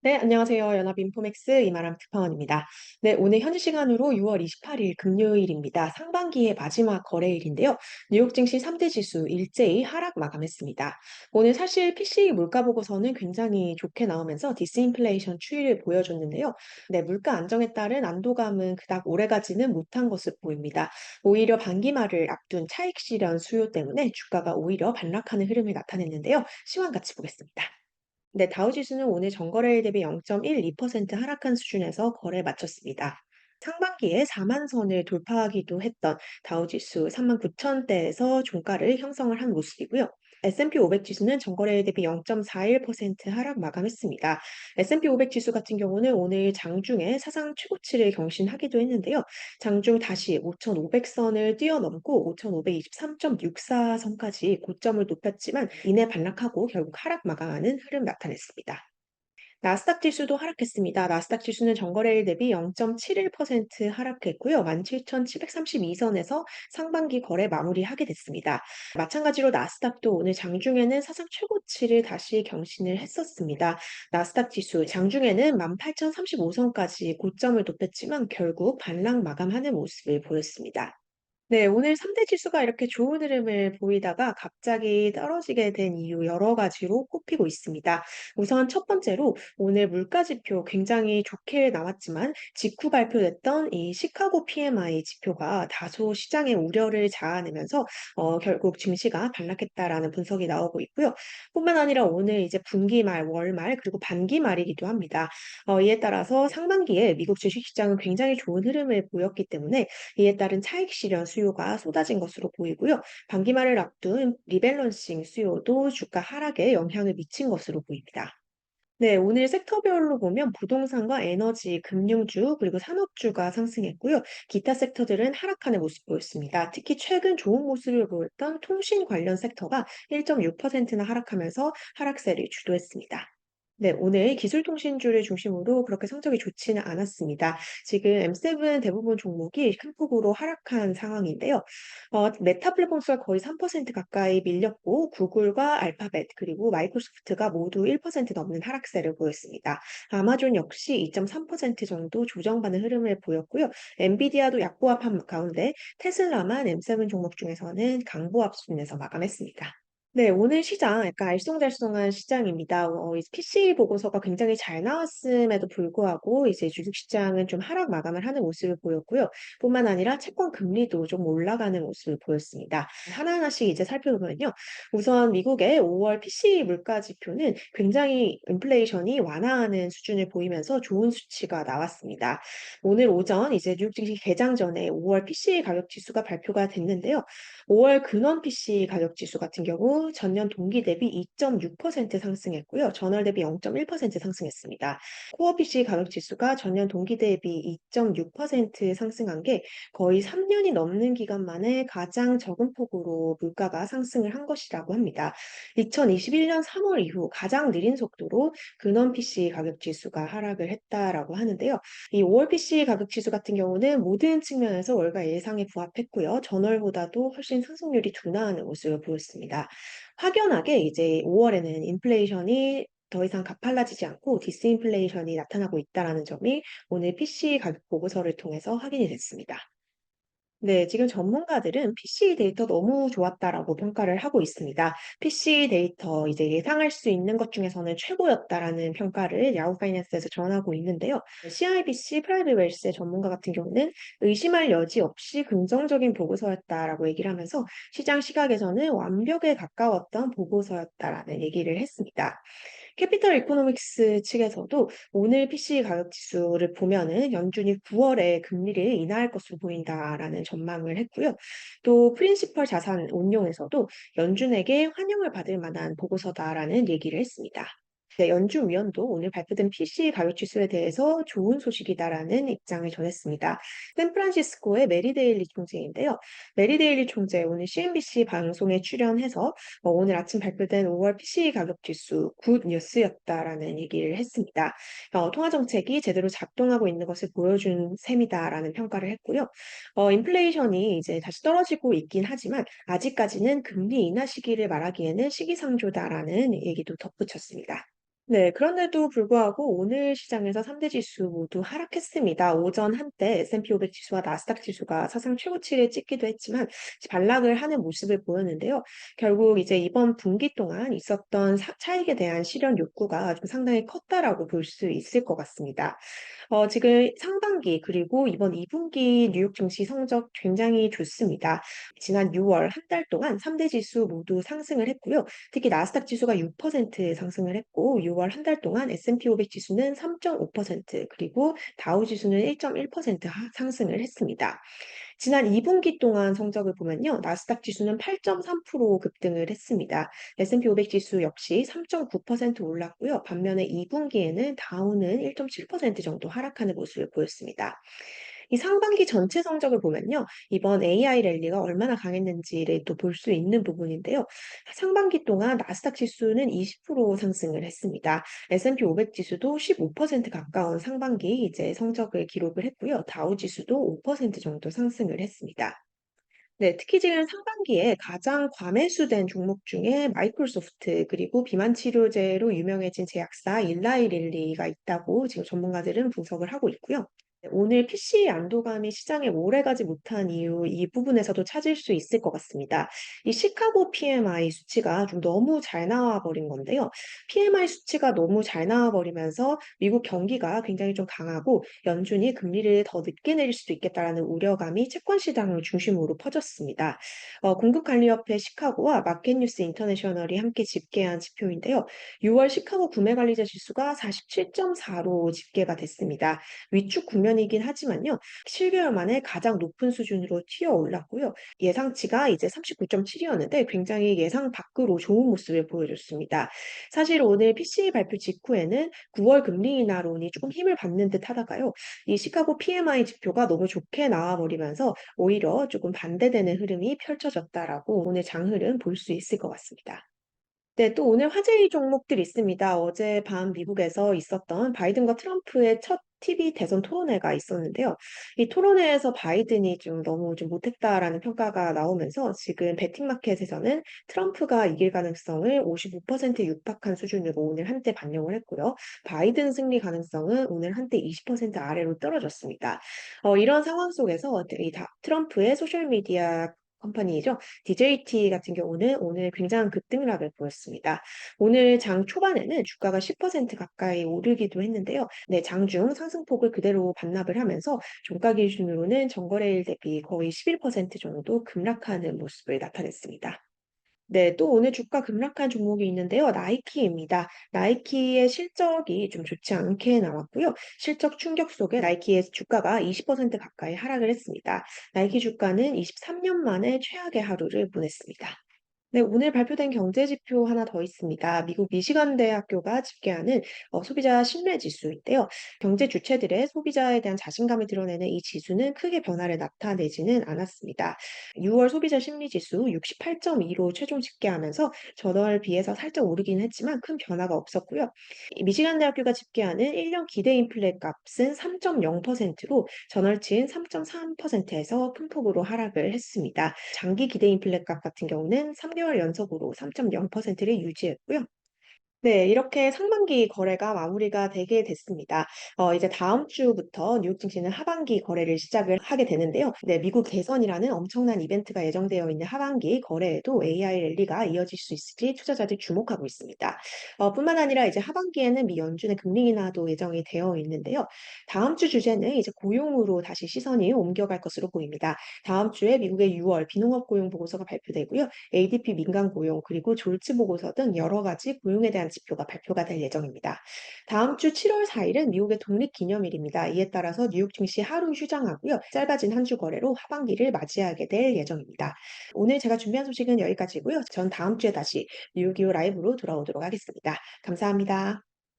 네, 안녕하세요. 연합인포맥스 이마람 특파원입니다. 네, 오늘 현지 시간으로 6월 28일 금요일입니다. 상반기의 마지막 거래일인데요. 뉴욕 증시 3대 지수 일제히 하락 마감했습니다. 오늘 사실 PC 물가 보고서는 굉장히 좋게 나오면서 디스인플레이션 추이를 보여줬는데요. 네, 물가 안정에 따른 안도감은 그닥 오래가지는 못한 것으로 보입니다. 오히려 반기 말을 앞둔 차익 실현 수요 때문에 주가가 오히려 반락하는 흐름을 나타냈는데요. 시황 같이 보겠습니다. 네, 다우지수는 오늘 전거래일 대비 0.12% 하락한 수준에서 거래 마쳤습니다. 상반기에 4만 선을 돌파하기도 했던 다우지수 3만 9천 대에서 종가를 형성을 한 모습이고요. S&P 500 지수는 전거래일 대비 0.41% 하락 마감했습니다. S&P 500 지수 같은 경우는 오늘 장중에 사상 최고치를 경신하기도 했는데요. 장중 다시 5,500선을 뛰어넘고 5,523.64선까지 고점을 높였지만 이내 반락하고 결국 하락 마감하는 흐름 나타냈습니다. 나스닥 지수도 하락했습니다. 나스닥 지수는 전거래일 대비 0.71% 하락했고요. 17,732선에서 상반기 거래 마무리하게 됐습니다. 마찬가지로 나스닥도 오늘 장중에는 사상 최고치를 다시 경신을 했었습니다. 나스닥 지수 장중에는 18,035선까지 고점을 높였지만 결국 반락 마감하는 모습을 보였습니다. 네, 오늘 3대 지수가 이렇게 좋은 흐름을 보이다가 갑자기 떨어지게 된 이유 여러 가지로 꼽히고 있습니다. 우선 첫 번째로 오늘 물가 지표 굉장히 좋게 나왔지만 직후 발표됐던 이 시카고 PMI 지표가 다소 시장의 우려를 자아내면서 결국 증시가 반락했다라는 분석이 나오고 있고요. 뿐만 아니라 오늘 이제 분기 말, 월 말, 그리고 반기 말이기도 합니다. 이에 따라서 상반기에 미국 주식시장은 굉장히 좋은 흐름을 보였기 때문에 이에 따른 차익 실현 수요가 쏟아진 것으로 보이고요. 반기말을 앞둔 리밸런싱 수요도 주가 하락에 영향을 미친 것으로 보입니다. 네, 오늘 섹터별로 보면 부동산과 에너지, 금융주, 그리고 산업주가 상승했고요. 기타 섹터들은 하락하는 모습 보였습니다. 특히 최근 좋은 모습을 보였던 통신 관련 섹터가 1.6%나 하락하면서 하락세를 주도했습니다. 네, 오늘 기술통신주를 중심으로 그렇게 성적이 좋지는 않았습니다. 지금 M7 대부분 종목이 큰 폭으로 하락한 상황인데요. 메타 플랫폼스가 거의 3% 가까이 밀렸고, 구글과 알파벳, 그리고 마이크로소프트가 모두 1% 넘는 하락세를 보였습니다. 아마존 역시 2.3% 정도 조정받는 흐름을 보였고요. 엔비디아도 약보합한 가운데 테슬라만 M7 종목 중에서는 강보합 수준에서 마감했습니다. 네, 오늘 시장 약간 알쏭달쏭한 시장입니다. 이제 PC 보고서가 굉장히 잘 나왔음에도 불구하고 이제 주식시장은 좀 하락 마감을 하는 모습을 보였고요. 뿐만 아니라 채권 금리도 좀 올라가는 모습을 보였습니다. 하나하나씩 이제 살펴보면요. 우선 미국의 5월 PC 물가 지표는 굉장히 인플레이션이 완화하는 수준을 보이면서 좋은 수치가 나왔습니다. 오늘 오전 이제 뉴욕 증시 개장 전에 5월 PC 가격 지수가 발표가 됐는데요. 5월 근원 PC 가격 지수 같은 경우 전년 동기 대비 2.6% 상승했고요. 전월 대비 0.1% 상승했습니다. 코어 PC 가격 지수가 전년 동기 대비 2.6% 상승한 게 거의 3년이 넘는 기간 만에 가장 적은 폭으로 물가가 상승을 한 것이라고 합니다. 2021년 3월 이후 가장 느린 속도로 근원 PC 가격 지수가 하락을 했다라고 하는데요. 이 5월 PC 가격 지수 같은 경우는 모든 측면에서 월가 예상에 부합했고요. 전월보다도 훨씬 상승률이 둔화하는 모습을 보였습니다. 확연하게 이제 5월에는 인플레이션이 더 이상 가팔라지지 않고 디스인플레이션이 나타나고 있다라는 점이 오늘 PC 가격 보고서를 통해서 확인이 됐습니다. 네, 지금 전문가들은 PC 데이터 너무 좋았다라고 평가를 하고 있습니다. PC 데이터 이제 예상할 수 있는 것 중에서는 최고였다라는 평가를 야후 파이낸스에서 전하고 있는데요. CIBC 프라이빗 웰스의 전문가 같은 경우는 의심할 여지 없이 긍정적인 보고서였다라고 얘기를 하면서 시장 시각에서는 완벽에 가까웠던 보고서였다라는 얘기를 했습니다. 캐피털 이코노믹스 측에서도 오늘 PC 가격 지수를 보면은 연준이 9월에 금리를 인하할 것으로 보인다라는 전망을 했고요. 또 프린시펄 자산 운용에서도 연준에게 환영을 받을 만한 보고서다라는 얘기를 했습니다. 네, 연준 위원도 오늘 발표된 PC 가격 지수에 대해서 좋은 소식이다라는 입장을 전했습니다. 샌프란시스코의 메리 데일리 총재인데요. 메리 데일리 총재 오늘 CNBC 방송에 출연해서 오늘 아침 발표된 5월 PC 가격 지수 굿 뉴스였다라는 얘기를 했습니다. 통화 정책이 제대로 작동하고 있는 것을 보여준 셈이다라는 평가를 했고요. 인플레이션이 이제 다시 떨어지고 있긴 하지만 아직까지는 금리 인하 시기를 말하기에는 시기상조다라는 얘기도 덧붙였습니다. 네, 그런데도 불구하고 오늘 시장에서 3대 지수 모두 하락했습니다. 오전 한때 S&P 500 지수와 나스닥 지수가 사상 최고치를 찍기도 했지만 반락을 하는 모습을 보였는데요. 결국 이제 이번 분기 동안 있었던 차익에 대한 실현 욕구가 좀 상당히 컸다라고 볼 수 있을 것 같습니다. 지금 상반기 그리고 이번 2분기 뉴욕 증시 성적 굉장히 좋습니다. 지난 6월 한 달 동안 3대 지수 모두 상승을 했고요. 특히 나스닥 지수가 6% 상승을 했고 6월 한 달 동안 S&P 500 지수는 3.5% 그리고 다우 지수는 1.1% 상승을 했습니다. 지난 2분기 동안 성적을 보면요. 나스닥 지수는 8.3% 급등을 했습니다. S&P 500 지수 역시 3.9% 올랐고요. 반면에 2분기에는 다우는 1.7% 정도 하락하는 모습을 보였습니다. 이 상반기 전체 성적을 보면요. 이번 AI 랠리가 얼마나 강했는지를 또 볼 수 있는 부분인데요. 상반기 동안 나스닥 지수는 20% 상승을 했습니다. S&P 500 지수도 15% 가까운 상반기 이제 성적을 기록을 했고요. 다우 지수도 5% 정도 상승을 했습니다. 네, 특히 지금 상반기에 가장 과매수된 종목 중에 마이크로소프트 그리고 비만 치료제로 유명해진 제약사 일라이 릴리가 있다고 지금 전문가들은 분석을 하고 있고요. 네, 오늘 PC 안도감이 시장에 오래가지 못한 이유 이 부분에서도 찾을 수 있을 것 같습니다. 이 시카고 PMI 수치가 좀 너무 잘 나와 버린 건데요. PMI 수치가 너무 잘 나와 버리면서 미국 경기가 굉장히 좀 강하고 연준이 금리를 더 늦게 내릴 수도 있겠다라는 우려감이 채권 시장을 중심으로 퍼졌습니다. 공급관리협회 시카고와 마켓뉴스 인터내셔널이 함께 집계한 지표인데요. 6월 시카고 구매관리자 지수가 47.4로 집계가 됐습니다. 위축 국면이긴 하지만요. 7개월 만에 가장 높은 수준으로 튀어 올랐고요. 예상치가 이제 39.7이었는데 굉장히 예상 밖으로 좋은 모습을 보여줬습니다. 사실 오늘 PCE 발표 직후에는 9월 금리 인하론이 조금 힘을 받는 듯 하다가요. 이 시카고 PMI 지표가 너무 좋게 나와버리면서 오히려 조금 반대되는 흐름이 펼쳐졌다라고 오늘 장흐름 볼 수 있을 것 같습니다. 네, 또 오늘 화제의 종목들이 있습니다. 어젯밤 미국에서 있었던 바이든과 트럼프의 첫 TV 대선 토론회가 있었는데요. 이 토론회에서 바이든이 좀 너무 좀 못했다라는 평가가 나오면서 지금 베팅마켓에서는 트럼프가 이길 가능성을 55% 육박한 수준으로 오늘 한때 반영을 했고요. 바이든 승리 가능성은 오늘 한때 20% 아래로 떨어졌습니다. 이런 상황 속에서 트럼프의 소셜미디어 컴퍼니이죠. DJT 같은 경우는 오늘 굉장한 급등락을 보였습니다. 오늘 장 초반에는 주가가 10% 가까이 오르기도 했는데요. 네, 장중 상승폭을 그대로 반납을 하면서 종가 기준으로는 전거래일 대비 거의 11% 정도 급락하는 모습을 나타냈습니다. 네, 또 오늘 주가 급락한 종목이 있는데요. 나이키입니다. 나이키의 실적이 좀 좋지 않게 나왔고요. 실적 충격 속에 나이키의 주가가 20% 가까이 하락을 했습니다. 나이키 주가는 23년 만에 최악의 하루를 보냈습니다. 네, 오늘 발표된 경제 지표 하나 더 있습니다. 미국 미시간 대학교가 집계하는 소비자 신뢰 지수인데요. 경제 주체들의 소비자에 대한 자신감을 드러내는 이 지수는 크게 변화를 나타내지는 않았습니다. 6월 소비자 심리 지수 68.2로 최종 집계하면서 전월 비해서 살짝 오르긴 했지만 큰 변화가 없었고요. 이 미시간 대학교가 집계하는 1년 기대 인플레 값은 3.0%로 전월치인 3.3%에서 큰 폭으로 하락을 했습니다. 장기 기대 인플레 값 같은 경우는 3개월 연속으로 3.0%를 유지했고요. 네, 이렇게 상반기 거래가 마무리가 되게 됐습니다. 이제 다음 주부터 뉴욕 증시는 하반기 거래를 시작을 하게 되는데요. 네, 미국 대선이라는 엄청난 이벤트가 예정되어 있는 하반기 거래에도 AI 랠리가 이어질 수 있을지 투자자들이 주목하고 있습니다. 뿐만 아니라 이제 하반기에는 미 연준의 금리 인하도 예정이 되어 있는데요. 다음 주 주제는 이제 고용으로 다시 시선이 옮겨갈 것으로 보입니다. 다음 주에 미국의 6월 비농업 고용 보고서가 발표되고요. ADP 민간 고용 그리고 졸지 보고서 등 여러 가지 고용에 대한 지표가 발표가 될 예정입니다. 다음 주 7월 4일은 미국의 독립기념일입니다. 이에 따라서 뉴욕 증시 하루 휴장하고요. 짧아진 한 주 거래로 하반기를 맞이하게 될 예정입니다. 오늘 제가 준비한 소식은 여기까지고요. 전 다음 주에 다시 뉴욕 이후 라이브로 돌아오도록 하겠습니다. 감사합니다.